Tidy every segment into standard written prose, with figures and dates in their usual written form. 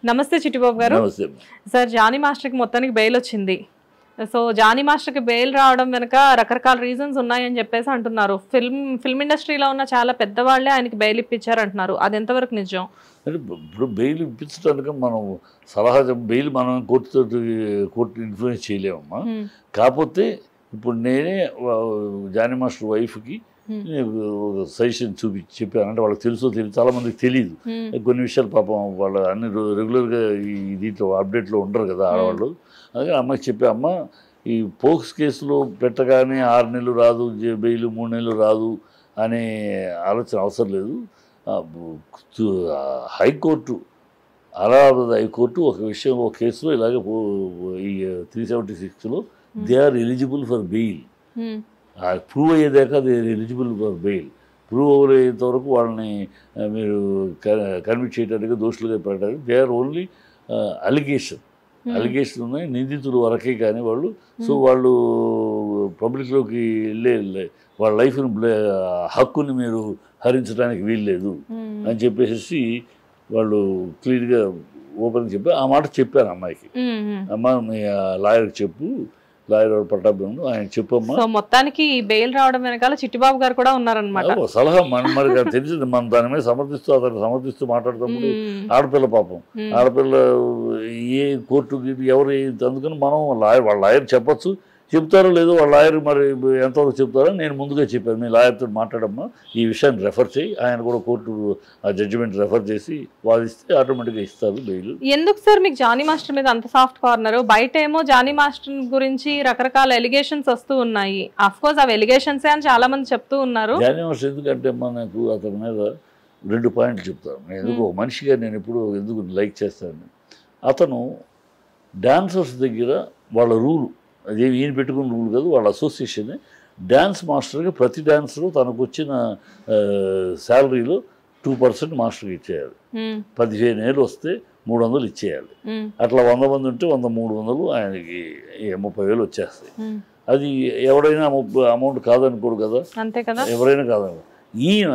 నమస్తే చిట్టిబాబు గారు. నమస్తే. సార్ జానీ మాస్టర్కి మొత్తానికి బెయిల్ వచ్చింది. సో జానీ మాస్టర్కి బెయిల్ రావడం వెనుక రకరకాల రీజన్స్ ఉన్నాయని చెప్పేసి అంటున్నారు. ఫిల్మ్ ఇండస్ట్రీలో ఉన్న చాలా పెద్దవాళ్లే ఆయనకి బెయిల్ ఇప్పించారు అంటున్నారు. అది ఎంతవరకు నిజం? అంటే ఇప్పుడు బెయిల్ ఇప్పించడానికి మనం సలహా బెయిల్ మనం కోర్టు ఇన్ఫ్లుయెన్స్ చేయలేమమ్మా. కాకపోతే ఇప్పుడు నేనే జానీ మాస్టర్ వైఫ్కి సజెషన్ చెప్పాను. అంటే వాళ్ళకి తెలుసో తెలియదు, చాలా మందికి తెలియదు కొన్ని విషయాలు. పాపం వాళ్ళు అన్ని రెగ్యులర్గా ఈ దీంట్లో అప్డేట్లో ఉండరు కదా ఆడవాళ్ళు. అలాగే అమ్మకి చెప్పే, అమ్మ ఈ పోక్స్ కేసులో పెట్టగానే 6 నెలలు రాదు బెయిల్, 3 నెలలు రాదు అనే ఆలోచన అవసరం లేదు. హైకోర్టు, అలహాబాద్ హైకోర్టు ఒక విషయం, ఒక కేసులో ఇలాగే ఈ 376లో they are eligible for bail. Prove అయ్యేదాకా they are eligible for bail. Prove అయ్యేంత వరకు వాళ్ళని మీరు కన్విక్ట్ చేయడానికి, దోషులుగా పెట్టడానికి దే ఆర్ ఓన్లీ అలిగేషన్ ఉన్నాయి, నిందితులు వరకే కానీ వాళ్ళు. సో వాళ్ళు పబ్లిక్లోకి వెళ్ళే వాళ్ళ లైఫ్ని హక్కుని మీరు హరించడానికి వీల్లేదు అని చెప్పేసి వాళ్ళు క్లియర్గా ఓపెన్ చెప్పి ఆ మాట చెప్పారు అమ్మాయికి. అమ్మ మీ లాయర్కి చెప్పు, లాయర్ పట్టాభి ఆయన చెప్పమ్మా. సో మొత్తానికి బెయిల్ రావడం వెనకాల చిట్టిబాబు గారు కూడా ఉన్నారనమాట. సలహా మరి తెలిసింది. మనం దాని మీద అతను సమర్థిస్తూ మాట్లాడుతున్నప్పుడు ఆడపిల్ల, పాపం ఆడపిల్ల ఏ కోర్టుకి ఎవరు, అందుకని మనం వాళ్ళ లాయర్ చెప్పచ్చు, చెప్తారో లేదో వాళ్ళ లాయర్ మరి ఎంతవరకు చెప్తారో నేను ముందుగా చెప్పాను. మీ లాయర్తో మాట్లాడమ్మా, ఈ విషయాన్ని రెఫర్ చేయి. ఆయన కూడా కోర్టు ఆ జడ్జిమెంట్ రెఫర్ చేసి వాదిస్తే ఆటోమేటిక్గా ఇస్తారు బెయిల్. ఎందుకు సార్ మీకు జానీ మాస్టర్ మీద అంత సాఫ్ట్ కార్నర్? బయట ఏమో జానీ మాస్టర్ గురించి రకరకాల ఎలిగేషన్స్ వస్తూ ఉన్నాయి. అఫ్ కోర్స్ అవి ఎలిగేషన్సే అని చాలా మంది చెప్తూ ఉన్నారు. జానీ మాస్టర్ ఎందుకంటే మనకు అతని మీద 2 పాయింట్లు చెప్తాను. నేను ఎందుకు ఒక మనిషిగా నేను ఎప్పుడు ఎందుకు లైక్ చేస్తాను, అతను డాన్సర్స్ దగ్గర వాళ్ళ రూలు, అదేమి ఈయన పెట్టుకున్న రూల్ కాదు, వాళ్ళ అసోసియేషన్ డ్యాన్స్ మాస్టర్కి ప్రతి డాన్సరు తనకు వచ్చిన శాలరీలో 2% మాస్టర్కి ఇచ్చేయాలి. 15 ఏళ్ళు వస్తే 300 ఇచ్చేయాలి. అట్లా 100 మంది ఉంటే 100, 300 ఆయనకి 30,000 వచ్చేస్తాయి. అది ఎవరైనా అమౌంట్ కాదనుకోడు కదా, అంతే కదా, ఎవరైనా కాదనుకో. ఈయన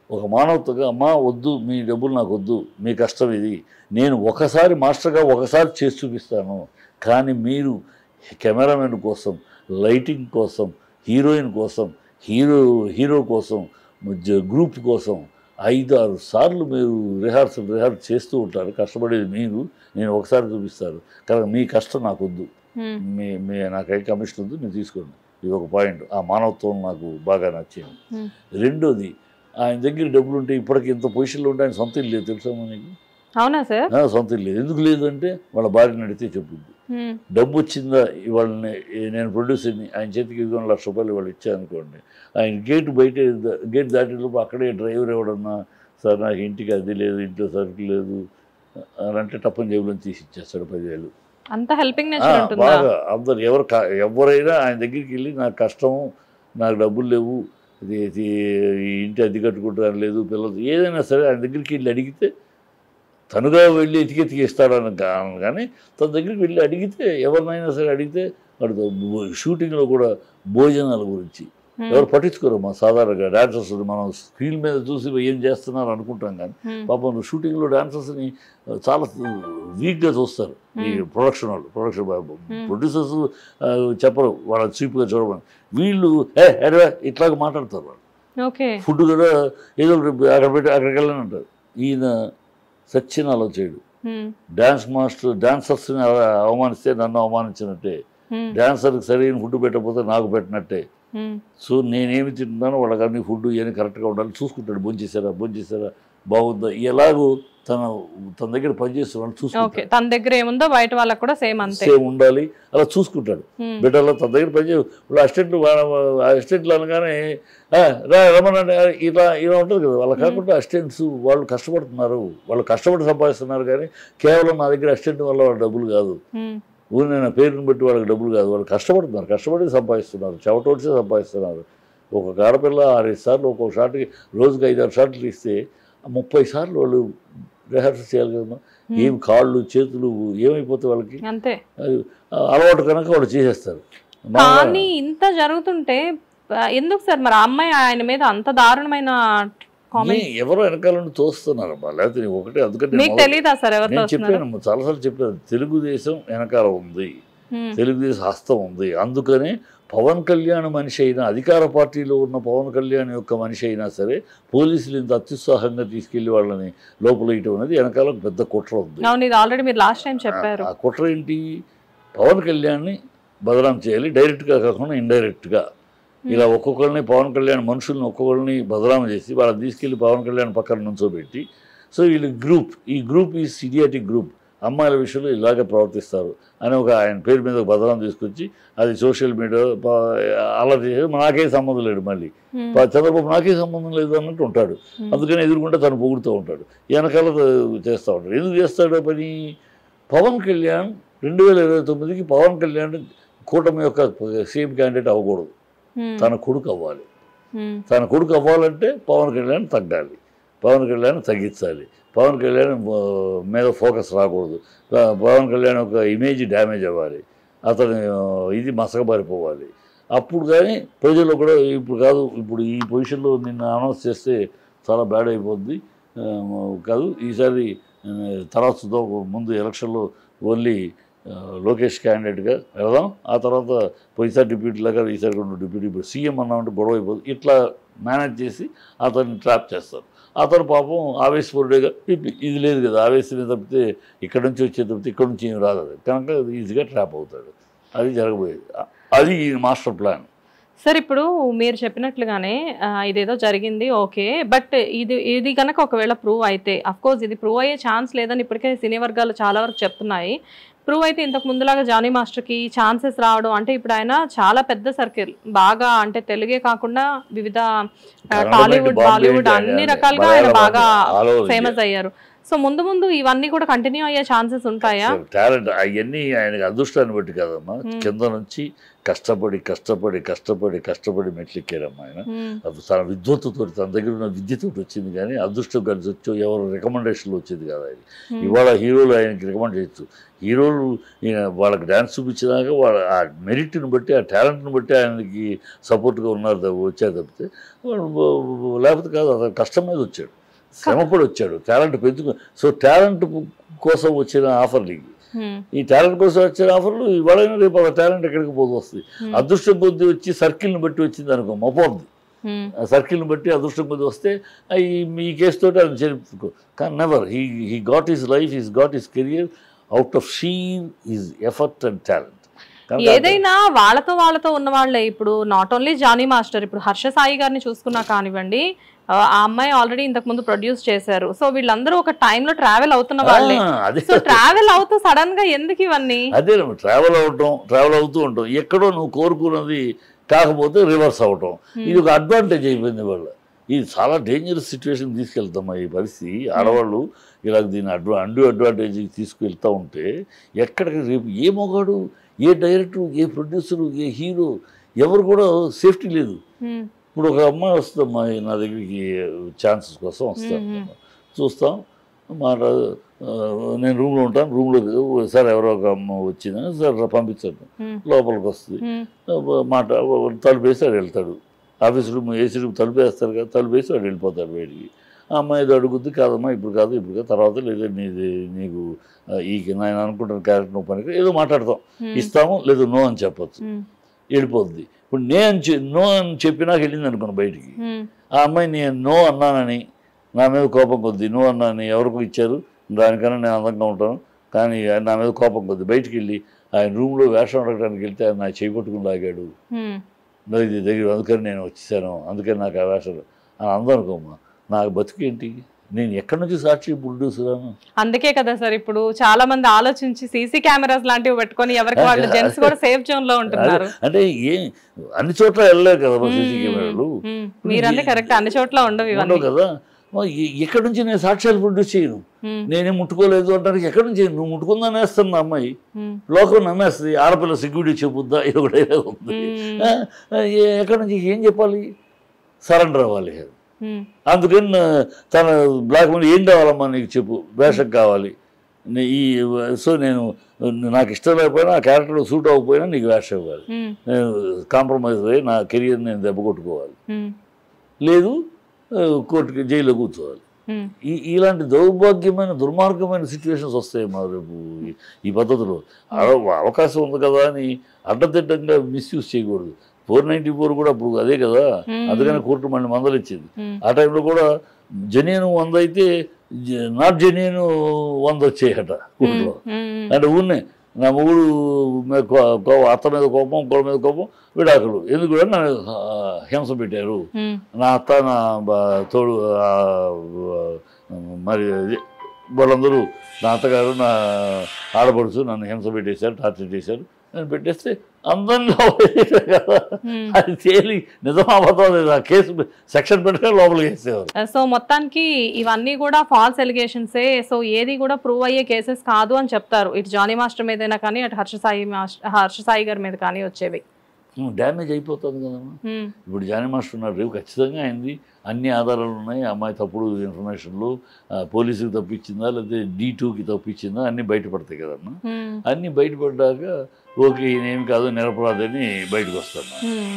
ఒక మానవతగా, అమ్మా వద్దు, మీ డబ్బులు నాకు వద్దు, మీ కష్టం ఇది, నేను ఒకసారి మాస్టర్గా ఒకసారి చేసి చూపిస్తాను, కానీ మీరు కెమెరామెన్ కోసం, లైటింగ్ కోసం, హీరోయిన్ కోసం, హీరో కోసం, గ్రూప్ కోసం 5-6 సార్లు మీరు రిహార్సల్ చేస్తూ ఉంటారు. కష్టపడేది మీరు, నేను ఒకసారి చూపిస్తాను, కానీ మీ కష్టం నాకు వద్దు, నాకై కమిషన్ వద్దు, నేను తీసుకోండి. ఇది ఒక పాయింట్. ఆ మానవత్వం నాకు బాగా నచ్చింది. రెండోది, ఆయన దగ్గర డబ్బులు ఉంటే ఇప్పటికి ఇంత పొజిషన్లో ఉంటే ఆయన సొంత ఇల్లు లేదు, తెలుసా మనకి? అవునా సార్? సొంత ఇల్లు లేదు. ఎందుకు లేదు అంటే వాళ్ళ భార్యని అడిగితే చెప్పుద్ది. డబ్బు వచ్చిందా, ఇవాళని నేను ప్రొడ్యూసర్ని, ఆయన చేతికి 1 లక్ష రూపాయలు ఇవాళ ఇచ్చానుకోండి, ఆయన గేట్ దాటేటప్పుడు అక్కడే డ్రైవర్ ఎవడన్నా, సార్ నాకు ఇంటికి అది లేదు, ఇంట్లో సరుకు లేదు అని అంటే టప్పని జేబులో తీసి ఇచ్చేస్తాడు 10,000. అంత హెల్పింగ్ నేచర్ ఉంటుందా? బాగా అందరు ఎవరైనా ఆయన దగ్గరికి వెళ్ళి నాకు కష్టము, నాకు డబ్బులు లేవు, ఇంటి అద్దె కట్టుకుంటాను లేదు, పిల్లలు ఏదైనా సరే ఆయన దగ్గరికి వెళ్ళి అడిగితే, తనుగా వెళ్ళి ఎతికి ఇస్తాడని కానీ తన దగ్గరికి వెళ్ళి అడిగితే, ఎవరినైనా సరే అడిగితే అడుగుతాం. షూటింగ్లో కూడా భోజనాల గురించి ఎవరు పట్టించుకోరు. మా సాధారణంగా డాన్సర్స్ మనం స్క్రీన్ మీద చూసి ఏం చేస్తున్నారు అనుకుంటాం, కానీ పాపం షూటింగ్లో డాన్సర్స్ని చాలా వీక్గా చూస్తారు ఈ ప్రొడక్షన్ వాళ్ళు. ప్రొడ్యూసర్స్ చెప్పరు వాళ్ళ చీప్గా చూడమని, వీళ్ళు ఇట్లాగ మాట్లాడతారు వాళ్ళు. ఫుడ్ కూడా ఏదో అక్కడ పెట్టి అక్కడికి వెళ్ళని అంటారు. ఈయన సచ్చిన అలా చేయడు. డాన్సర్స్ని అవమానిస్తే నన్ను అవమానించినట్టే, డాన్సర్కి సరైన ఫుడ్ పెట్టకపోతే నాకు పెట్టినట్టే. సో నేనేమి తింటున్నానో వాళ్ళకి అన్ని ఫుడ్ ఇవన్నీ కరెక్ట్గా ఉండాలి చూసుకుంటాడు. భోంచేసారా బాగుందా, ఎలాగో తన దగ్గర పనిచేస్తున్నాడు చూసుకుంటాడు. తన దగ్గర ఏముందో బయట వాళ్ళకి కూడా సేమ్ ఉండాలి, అలా చూసుకుంటాడు. బిడ్డలో తన దగ్గర పనిచేసి అసిస్టెంట్లు అనగానే రమణండి ఇలా ఉంటుంది కదా, వాళ్ళ కాకుండా అసిస్టెంట్స్ వాళ్ళు కష్టపడుతున్నారు, వాళ్ళు కష్టపడి సంపాదిస్తున్నారు, కానీ కేవలం నా దగ్గర అసిస్టెంట్ వల్ల వాళ్ళ డబ్బులు కాదు, ఊరినైనా పేరుని బట్టి వాళ్ళకి డబ్బులు కాదు, వాళ్ళు కష్టపడి సంపాదిస్తున్నారు, చెవటోడ్చి సంపాదిస్తున్నారు. ఒక ఆడపిల్ల 6-5 సార్లు ఒక్కొక్క షాట్కి రోజుకి 5-6 షాట్లు ఇస్తే 30 సార్లు వాళ్ళు రిహార్సల్ చేయాలి కదమ్మా. ఏం కాళ్ళు చేతులు ఏమైపోతాయి వాళ్ళకి, అలవాటు కనుక వాళ్ళు చేసేస్తారు. కానీ ఇంత జరుగుతుంటే ఎందుకు సార్ మరి ఆ అమ్మాయి ఆయన మీద అంత దారుణమైన ఎవరో వెనకాల నుండి తోస్తున్నారమ్మా, లేకపోతే ఒకటే. అందుకంటే మీకు తెలీదా సార్ ఎవరు నేను చెప్పాను, చాలాసార్లు చెప్పాను, తెలుగుదేశం వెనకాల ఉంది, తెలుగుదేశం హస్తం ఉంది. అందుకనే పవన్ కళ్యాణ్ మనిషి అయినా, అధికార పార్టీలో ఉన్న పవన్ కళ్యాణ్ యొక్క మనిషి అయినా సరే పోలీసులు ఇంత అత్యుత్సాహంగా తీసుకెళ్లి వాళ్ళని లోపలేయటం అనేది వెనకాల పెద్ద కుట్ర ఉంది. ఆల్రెడీ మీరు లాస్ట్ టైం చెప్పారు. ఆ కుట్ర ఏంటి? పవన్ కళ్యాణ్ని బదనాం చేయాలి, డైరెక్ట్గా కాకుండా ఇండైరెక్ట్గా. ఇలా ఒక్కొక్కరిని పవన్ కళ్యాణ్ మనుషుల్ని ఒక్కొక్కరిని బదనాం చేసి వాళ్ళని తీసుకెళ్లి పవన్ కళ్యాణ్ పక్కన నుంచోబెట్టి, సో వీళ్ళు ఈ గ్రూప్ ఈ ఇడియాటిక్ గ్రూప్ అమ్మాయిల విషయంలో ఇలాగే ప్రవర్తిస్తారు అని ఒక ఆయన పేరు మీద బదనాం తీసుకొచ్చి అది సోషల్ మీడియా అలా చేసి నాకే సంబంధం లేదు, మళ్ళీ చంద్రబాబు నాకే సంబంధం లేదు అన్నట్టు ఉంటాడు. అందుకని ఎదుర్కొంటే తను పొగుడుతూ ఉంటాడు, వెనకాల చేస్తూ ఉంటాడు. ఎందుకు చేస్తాడు పని? పవన్ కళ్యాణ్ 2029కి పవన్ కళ్యాణ్ కూటమి యొక్క సీఎం క్యాండిడేట్ అవ్వకూడదు, తన కొడుకు అవ్వాలి. తన కొడుకు అవ్వాలంటే పవన్ కళ్యాణ్ తగ్గాలి, పవన్ కళ్యాణ్ తగ్గించాలి, పవన్ కళ్యాణ్ మీద ఫోకస్ రాకూడదు, పవన్ కళ్యాణ్ యొక్క ఇమేజ్ డ్యామేజ్ అవ్వాలి, అతను ఇది మసకబారిపోవాలి. అప్పుడు కానీ ప్రజల్లో కూడా ఇప్పుడు కాదు, ఇప్పుడు ఈ పొజిషన్లో నిన్న అనౌన్స్ చేస్తే చాలా బ్యాడ్ అయిపోద్ది కాదు, ఈసారి తర్వాత చూద్దాం, ముందు ఎలక్షన్లో ఓన్లీ లోకేష్ క్యాండిడేట్గా వెళదాం, ఆ తర్వాత పోయిసారి డిప్యూటీ లాగా ఈసారి కూడా డిప్యూటీ సీఎం అన్నామంటే గొడవ అయిపోతుంది. ఇట్లా మేనేజ్ చేసి అతన్ని ట్రాప్ చేస్తారు. అతను పాపం ఆవేశపరుడేగా ఇది లేదు కదా, ఆవేశమే తప్పితే ఇక్కడ నుంచి వచ్చే తప్పితే ఇక్కడ నుంచి ఏం రాదు, అది కనుక ఈజీగా ట్రాప్ అవుతాడు. అది జరగబోయేది, అది మాస్టర్ ప్లాన్. సార్ ఇప్పుడు మీరు చెప్పినట్లుగానే ఇదేదో జరిగింది ఓకే, బట్ ఇది కనుక ఒకవేళ ప్రూవ్ అయితే, అఫ్కోర్స్ ఇది ప్రూవ్ అయ్యే ఛాన్స్ లేదని ఇప్పటికే సినీ వర్గాలు చాలా వరకు చెప్తున్నాయి. ప్రూవ్ అయితే ఇంతకు ముందులాగా జానీ మాస్టర్కి ఛాన్సెస్ రావడం అంటే, ఇప్పుడు ఆయన చాలా పెద్ద సర్కిల్, బాగా అంటే తెలుగే కాకుండా వివిధ టాలీవుడ్ బాలీవుడ్ అన్ని రకాలుగా ఆయన బాగా ఫేమస్ అయ్యారు. సో ముందు ముందు ఇవన్నీ కూడా కంటిన్యూ అయ్యే ఛాన్సెస్ ఉంటాయా? టాలెంట్ అవన్నీ ఆయనకి అదృష్టాన్ని బట్టి కాదమ్మా, కింద నుంచి కష్టపడి కష్టపడి కష్టపడి కష్టపడి మెట్లెక్కారమ్మా ఆయన. తన విద్వత్తుతో, తన దగ్గర ఉన్న విద్యతో వచ్చింది, కానీ అదృష్టం కలిసి వచ్చో ఎవరు రికమెండేషన్లు వచ్చేది కాదు ఆయన. ఇవాళ హీరోలు ఆయనకి రికమెండ్ చేయొచ్చు, హీరోలు వాళ్ళకి డ్యాన్స్ చూపించినాక వాళ్ళ ఆ మెరిట్ని బట్టి, ఆ టాలెంట్ని బట్టి ఆయనకి సపోర్ట్గా ఉన్నారు వచ్చారు తప్పితే, లేకపోతే కాదు. అతను కష్టం మీద వచ్చాడు, శ్రమపడి వచ్చాడు, టాలెంట్ పెంచుకు. సో టాలెంట్ కోసం వచ్చిన ఆఫర్లు ఇవి, ఈ టాలెంట్ కోసం వచ్చిన ఆఫర్లు ఇవాళైనా రేపు ఆ టాలెంట్ ఎక్కడికి పోతూ వస్తుంది. అదృష్టం కొద్ది వచ్చి సర్కిల్ని బట్టి వచ్చింది అనుకో మపోద్ది, సర్కిల్ని బట్టి అదృష్టం కొద్ది వస్తే ఈ కేసు తోటి అది చేరుకో. కానీ never he got his life, he's got his career out of sheer his effort and talent. ఏదైనా వాళ్ళతో ఉన్న వాళ్ళే. ఇప్పుడు నాట్ ఓన్లీ జానీ మాస్టర్, ఇప్పుడు హర్ష సాయి గారిని చూసుకున్నా కానివ్వండి, ఆ అమ్మాయి ఆల్రెడీ ఇంతకు ముందు ప్రొడ్యూస్ చేశారు. సో వీళ్ళందరూ ఒక టైంలో ట్రావెల్ అవుతున్న వాళ్ళే. సో ట్రావెల్ అవుతూ సడన్ గా ఎందుకు ఇవన్నీ? అదే ట్రావెల్ అవుతూ ఉంటాం, ఎక్కడో నువ్వు కోరుకున్నది కాకపోతే రివర్స్ అవటం, ఇది ఒక అడ్వాంటేజ్ అయిపోయింది వాళ్ళ. ఇది చాలా డేంజరస్ సిచ్యువేషన్ తీసుకెళ్తామా ఈ పరిస్థితి. ఆడవాళ్ళు ఇలా దీన్ని అడ్వాంటేజ్ తీసుకెళ్తూ ఉంటే ఎక్కడికి రేపు ఏ మొగాడు, ఏ డైరెక్టర్, ఏ ప్రొడ్యూసరు, ఏ హీరో ఎవరు కూడా సేఫ్టీ లేదు. ఇప్పుడు ఒక అమ్మాయి వస్తుందమ్మా నా దగ్గరికి ఛాన్సెస్ కోసం వస్తాను, చూస్తాం మాట, నేను రూమ్లో ఉంటాను, రూమ్లో సార్ ఎవరో ఒక అమ్మ వచ్చిందని సార్ పంపించాను, లోపలికి వస్తుంది, మాట తలుపు వేసి వాడు వెళ్తాడు, ఆఫీస్ రూమ్ ఏసీ రూమ్ తలుపు వేస్తారు కదా, తలుపు వేసి వాడు వెళ్ళిపోతాడు బయటికి. ఆ అమ్మాయి ఏదో అడుగుద్ది, కాదమ్మా ఇప్పుడు కాదు తర్వాత లేదా నీకు నేను అనుకుంటున్న క్యారెక్టర్ నువ్వు పనికి ఏదో మాట్లాడతాం, ఇస్తాము లేదు నో అని చెప్పచ్చు, వెళ్ళిపోద్ది. ఇప్పుడు నో అని చెప్పినాక వెళ్ళింది అనుకున్నాను బయటికి, ఆ అమ్మాయి నేను నో అన్నానని నా మీద కోపం కొద్ది, నో అన్నానని ఎవరికి ఇచ్చారు, దానికన్నా నేను అందంగా ఉంటాను కానీ నా మీద కోపం కొద్ది బయటికి వెళ్ళి ఆయన రూమ్లో వేషం అడగడానికి వెళ్తే ఆయన నా చేపట్టుకుని లాగాడు దగ్గర, అందుకని నేను వచ్చేసాను, అందుకని నాకు ఆ వేషాలు అని అందనుకోమ్మా. నాకు బతుకేంటి, నేను ఎక్కడి నుంచి సాక్షి ప్రొడ్యూసరాను. అందుకే కదా సార్ ఇప్పుడు చాలా మంది ఆలోచించి సీసీ కెమెరాస్ లాంటివి పెట్టుకొని ఎవరికి వాళ్ళు జెంట్స్ కూడా సేఫ్ జోన్ లో ఉంటున్నారు. అంటే అన్ని చోట్ల వెళ్ళలేదు కదా సీసీ కెమెరాలు, మీరంటే కరెక్ట్, అన్ని చోట్ల ఉండవు కదా. ఎక్కడి నుంచి నేను సాక్ష్యాలు ప్రొడ్యూస్ చేయను, నేనేం ముట్టుకోలేదు అంటానికి ఎక్కడి నుంచి నువ్వు ముట్టుకుందని వేస్తాను నా అమ్మాయి, లోకం నమ్మేస్తుంది, ఆడపిల్ల సెక్యూరిటీ చెప్పుద్దా ఇది ఒకటే ఉంది. ఎక్కడి నుంచి ఏం చెప్పాలి, సరెండర్ అవ్వాలి. అందుకని తన బ్లాక్ మనీ ఏం కావాలమ్మా నీకు చెప్పు, వేషం కావాలి, సో నేను నాకు ఇష్టం లేకపోయినా ఆ క్యారెక్టర్ సూట్ అవ్వకపోయినా నీకు వేషం ఇవ్వాలి, నేను కాంప్రమైజ్ అయ్యి నా కెరియర్ నేను దెబ్బ కొట్టుకోవాలి, లేదు కోర్టుకి జైల్లో కూర్చోవాలి. ఇలాంటి దౌర్భాగ్యమైన దుర్మార్గమైన సిచ్యువేషన్స్ వస్తాయి మా రేపు ఈ పద్ధతిలో. అవకాశం ఉంది కదా అని అడ్డదిడ్డంగా మిస్యూజ్ చేయకూడదు. 494 కూడా అప్పుడు అదే కదా, అందుకని కోర్టు మళ్ళీ మందలిచ్చింది. ఆ టైంలో కూడా జెన్యూన్ 100 అయితే నాట్ జెన్యూన్ 100 వచ్చాయట కోర్టులో. అంటే ఊరినే నా మొగుడు అత్త మీద కోపం, కోళ్ళ మీద కోపం, విడాకులు ఎందుకు కూడా నన్ను హింస పెట్టారు, నా అత్త నా తోడు మరి వాళ్ళందరూ నా అత్తగారు నా ఆడపడుచు నన్ను హింస పెట్టేశారు, టార్చర్ చేశారు, నేను పెట్టేస్తే అందరిలో కదా అది తేలి నిజం అబద్ధం లేదు. ఆ కేసు సెక్షన్ పెట్టుకుని లోపలికి వేసేవారు. సో మొత్తానికి ఇవన్నీ కూడా ఫాల్స్ ఎలిగేషన్సే. సో ఏది కూడా ప్రూవ్ అయ్యే కేసెస్ కాదు అని చెప్తారు. ఇటు జానీ మాస్టర్ మీదైనా కానీ అటు హర్ష సాయి గారి మీద కానీ వచ్చేవి. డ్యామేజ్ అయిపోతుంది కదమ్మా. ఇప్పుడు జానీ మాస్టర్ ఉన్నారు, రేపు ఖచ్చితంగా అయింది, అన్ని ఆధారాలు ఉన్నాయి, అమ్మాయి తప్పుడు ఇన్ఫర్మేషన్లు పోలీసుకి తప్పించిందా లేకపోతే D2కి తప్పించిందా అన్నీ బయటపడతాయి కదమ్మా. అన్నీ బయటపడ్డాక ఓకే ఈయనేమి కాదు నిరపరాధని బయటకు వస్తాను.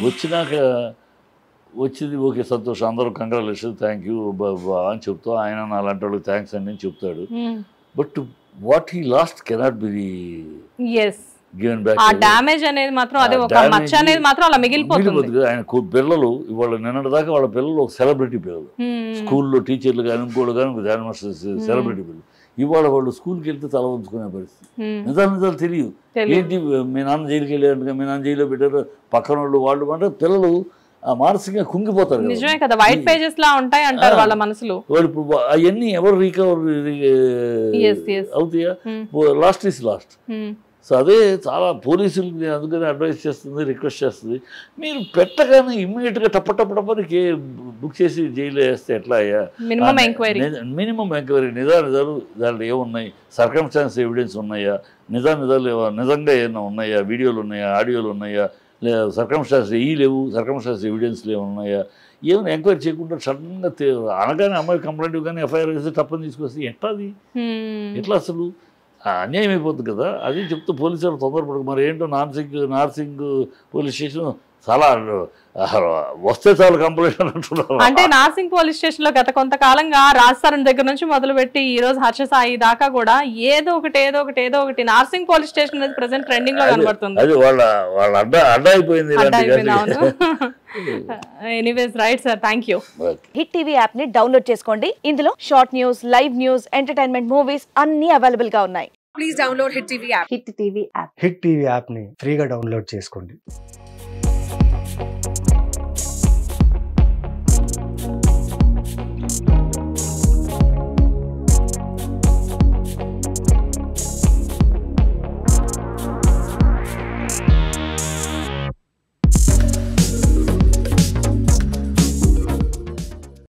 వచ్చినాక వచ్చింది ఓకే సంతోషం, అందరూ కంగ్రాచులేషన్, థ్యాంక్ యూ అని చెప్తా, ఆయన నా అలాంటి వాళ్ళకి థ్యాంక్స్ అని చెప్తాడు. But what he lost cannot be given back. ఆ డ్యామేజ్ అనేది మాత్రం అదే ఒక మచ్చ అనేది మాత్రం అలా మిగిలిపోతుంది. ఆయన పిల్లలు ఇవాళ నిన్నటి దాకా వాళ్ళ పిల్లలు ఒక సెలబ్రిటీ పిల్లలు, స్కూల్లో టీచర్లు కానీ ఇంకోళ్ళు కానీ జానీ మాస్టర్ సెలబ్రిటీ పిల్లలు. ఇవాళ వాళ్ళు స్కూల్కి వెళ్తే తల వంచుకునే పరిస్థితి. నిజాలు తెలియదు. ఏంటి మీ నాన్న జైలుకి వెళ్ళారంటే, మీ నాన్న జైల్లో పెట్టారు, పక్కన వాళ్ళు అంటే పిల్లలు ఆ మానసికంగా కుంగిపోతారు. నిజమే కదా, వైట్ పేజెస్ లా ఉంటాయి అంటారు వాళ్ళ మనసులో. వాళ్ళు ఇప్పుడు అవన్నీ ఎవరు రికవర్ అవుతాయా? Last is lost. సో అదే చాలా పోలీసులకి అందుకని అడ్వైస్ చేస్తుంది, రిక్వెస్ట్ చేస్తుంది, మీరు పెట్టగానే ఇమ్మీడియట్గా టప్పని బుక్ చేసి జైల్లో వేస్తే ఎట్లా అయ్యా? మినిమం ఎంక్వైరీ నిజాలు దాంట్లో ఏమున్నాయి, సర్కమ్స్టాన్స్ ఎవిడెన్స్ ఉన్నాయా, నిజాలు నిజంగా ఏమైనా ఉన్నాయా, వీడియోలు ఉన్నాయా, ఆడియోలు ఉన్నాయా, లేదా సర్కమ్స్టాన్స్ లేవు, సర్కమ్స్టాన్స్ ఎవిడెన్స్లు ఏమైనా ఉన్నాయా, ఏమైనా ఎంక్వైరీ చేయకుండా సడన్గా అనగానే అమ్మాయి కంప్లైంట్ కానీ ఎఫ్ఐఆర్ వేస్తే తప్పని తీసుకొస్తే ఎట్లా అసలు అన్యాయం అయిపోతుంది కదా. అది చెప్తూ పోలీసులు తొందరపడకు. మరి ఏంటో నార్సింగ్ పోలీస్ స్టేషన్ చాలా వస్తే చాలా కంప్లైంట్ అంటున్నారు. అంటే నార్సింగ్ పోలీస్ స్టేషన్ లో గత కొంతకాలంగా రాజస్థాన్ దగ్గర నుంచి మొదలుపెట్టి ఈ రోజు హర్ష సాయి దాకా కూడా ఏదో ఒకటి నార్సింగ్ పోలీస్ స్టేషన్ అనేది ప్రెసెంట్ ట్రెండింగ్ లో కనబడుతుంది. అది వాళ్ళ అడ్డ అయిపోయింది. Anyways right sir, thank you. Hit TV app ని డౌన్లోడ్ చేసుకోండి. ఇందులో short news, live news, entertainment movies అన్ని అవైలబుల్ గా ఉన్నాయి. Please download hit TV app. Hit TV app ని ఫ్రీగా డౌన్లోడ్ చేసుకోండి.